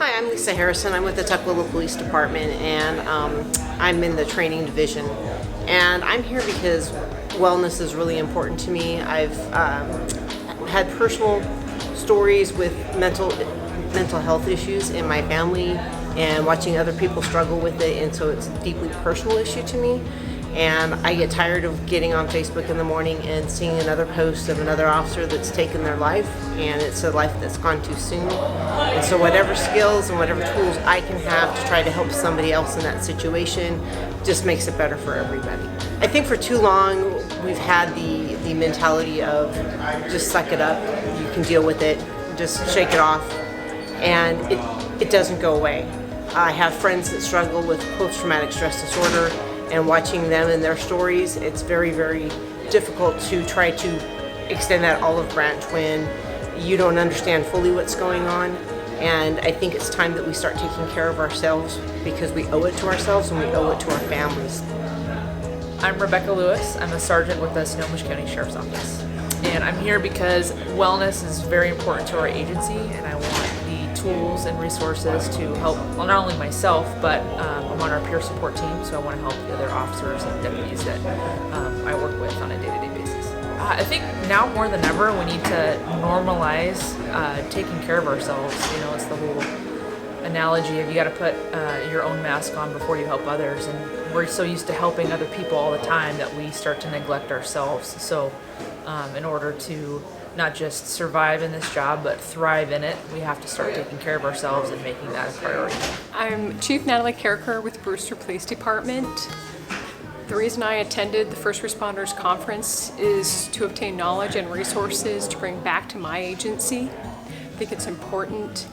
Hi, I'm Lisa Harrison. I'm with the Tukwila Police Department, and I'm in the training division. And I'm here because wellness is really important to me. I've had personal stories with mental health issues in my family, and watching other people struggle with it, and so it's a deeply personal issue to me. And I get tired of getting on Facebook in the morning and seeing another post of another officer that's taken their life, and it's a life that's gone too soon. And so whatever skills and whatever tools I can have to try to help somebody else in that situation just makes it better for everybody. I think for too long we've had the mentality of just suck it up, you can deal with it, just shake it off, and it doesn't go away. I have friends that struggle with post-traumatic stress disorder, and watching them and their stories, it's very, very difficult to try to extend that olive branch when you don't understand fully what's going on. And I think it's time that we start taking care of ourselves, because we owe it to ourselves and we owe it to our families. I'm Rebecca Lewis. I'm a sergeant with the Snohomish County Sheriff's Office. And I'm here because wellness is very important to our agency, and I want the tools and resources to help, well, not only myself, but I'm on our peer support team, so I want to help the other officers and deputies that I work with on a day-to-day basis. I think now more than ever we need to normalize taking care of ourselves. You know, it's the whole analogy of you got to put your own mask on before you help others, and we're so used to helping other people all the time that we start to neglect ourselves. So in order to not just survive in this job but thrive in it, we have to start taking care of ourselves and making that a priority. I'm Chief Natalie Carricker with Brewster Police Department. The reason I attended the First Responders Conference is to obtain knowledge and resources to bring back to my agency. I think it's important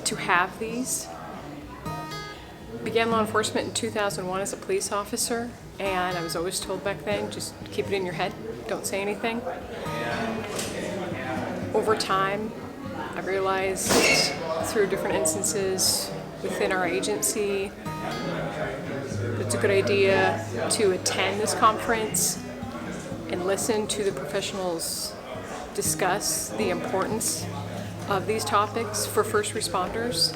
to have these. Began law enforcement in 2001 as a police officer, and I was always told back then, just keep it in your head, don't say anything. Over time, I realized through different instances within our agency, it's a good idea to attend this conference and listen to the professionals discuss the importance of these topics for first responders.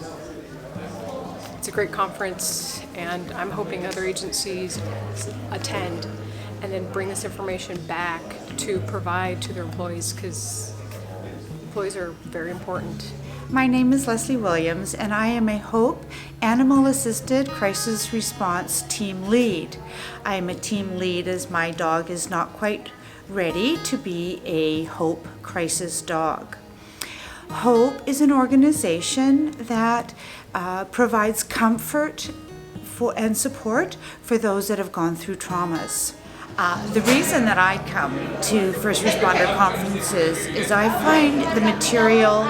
It's a great conference, and I'm hoping other agencies attend and then bring this information back to provide to their employees, because employees are very important. My name is Leslie Williams, and I am a HOPE Animal Assisted Crisis Response Team Lead. I am a team lead as my dog is not quite ready to be a HOPE crisis dog. HOPE is an organization that provides comfort and support for those that have gone through traumas. The reason that I come to first responder conferences is I find the material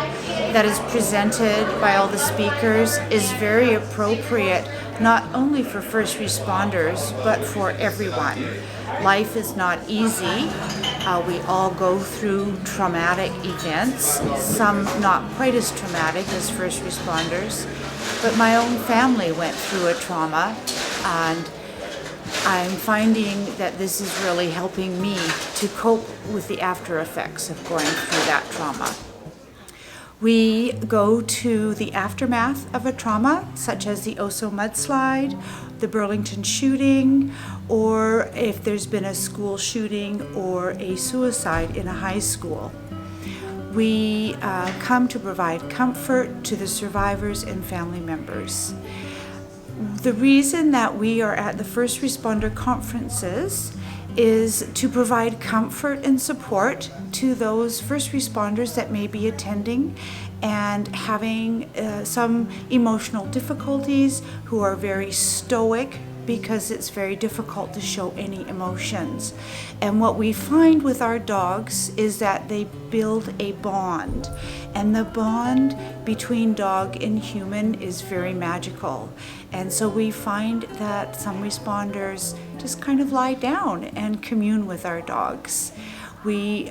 that is presented by all the speakers is very appropriate, not only for first responders, but for everyone. Life is not easy. We all go through traumatic events, some not quite as traumatic as first responders, but my own family went through a trauma, and I'm finding that this is really helping me to cope with the after effects of going through that trauma. We go to the aftermath of a trauma, such as the Oso mudslide, the Burlington shooting, or if there's been a school shooting or a suicide in a high school. We come to provide comfort to the survivors and family members. The reason that we are at the first responder conferences is to provide comfort and support to those first responders that may be attending and having some emotional difficulties, who are very stoic because it's very difficult to show any emotions. And what we find with our dogs is that they build a bond, and the bond between dog and human is very magical. And so we find that some responders just kind of lie down and commune with our dogs. We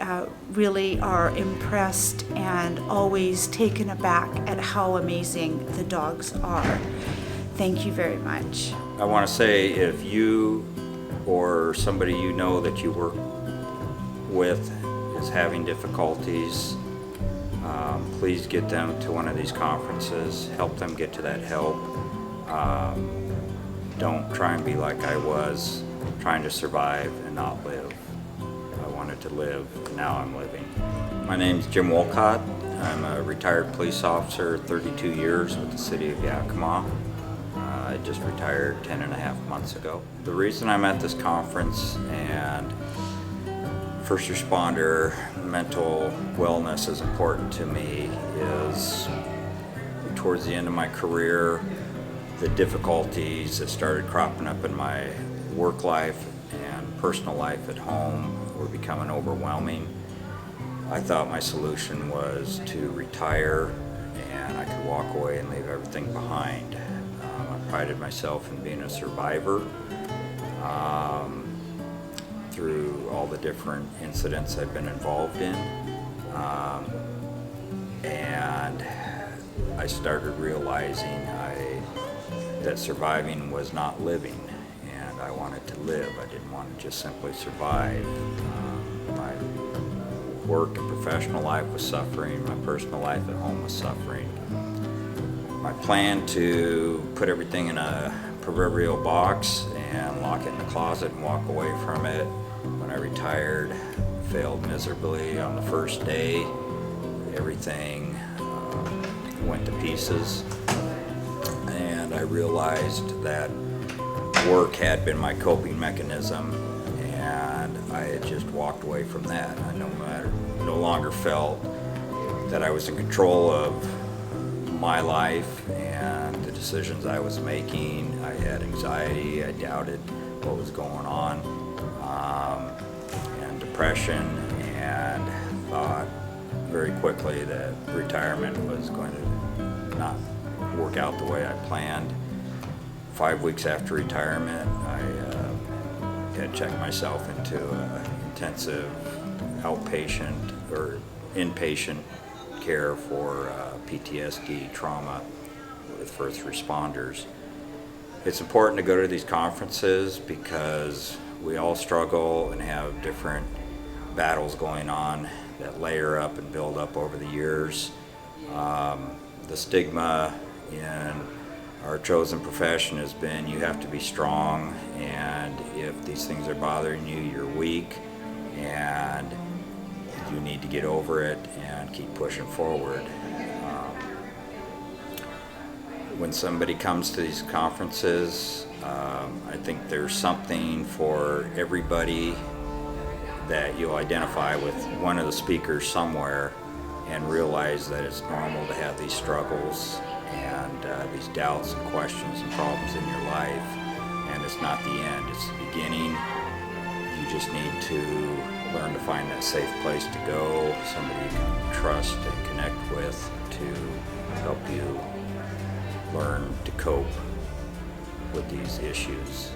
really are impressed and always taken aback at how amazing the dogs are. Thank you very much. I want to say, if you or somebody you know that you work with is having difficulties, Please get them to one of these conferences, help them get to that help. Don't try and be like I was, trying to survive and not live. I wanted to live, and now I'm living. My name's Jim Wolcott. I'm a retired police officer, 32 years with the city of Yakima. I just retired 10 and a half months ago. The reason I'm at this conference and first responder mental wellness is important to me is towards the end of my career, the difficulties that started cropping up in my work life and personal life at home were becoming overwhelming. I thought my solution was to retire and I could walk away and leave everything behind. I prided myself in being a survivor through all the different incidents I've been involved in. And I started realizing that surviving was not living, and I wanted to live. I didn't want to just simply survive. My work and professional life was suffering. My personal life at home was suffering. My plan to put everything in a proverbial box and lock it in the closet and walk away from it when I retired failed miserably on the first day. Everything went to pieces, and I realized that work had been my coping mechanism, and I had just walked away from that. I no longer felt that I was in control of my life and the decisions I was making. I had anxiety, I doubted what was going on, and depression, and thought very quickly that retirement was going to not work out the way I planned. 5 weeks after retirement, I had checked myself into intensive outpatient or inpatient care for PTSD trauma with first responders. It's important to go to these conferences because we all struggle and have different battles going on that layer up and build up over the years. The stigma in our chosen profession has been you have to be strong, and if these things are bothering you, you're weak, and you need to get over it and keep pushing forward. When somebody comes to these conferences, I think there's something for everybody that you'll identify with one of the speakers somewhere and realize that it's normal to have these struggles and these doubts and questions and problems in your life, and it's not the end, it's the beginning. You just need to learn to find that safe place to go, somebody you can trust and connect with to help you learn to cope with these issues.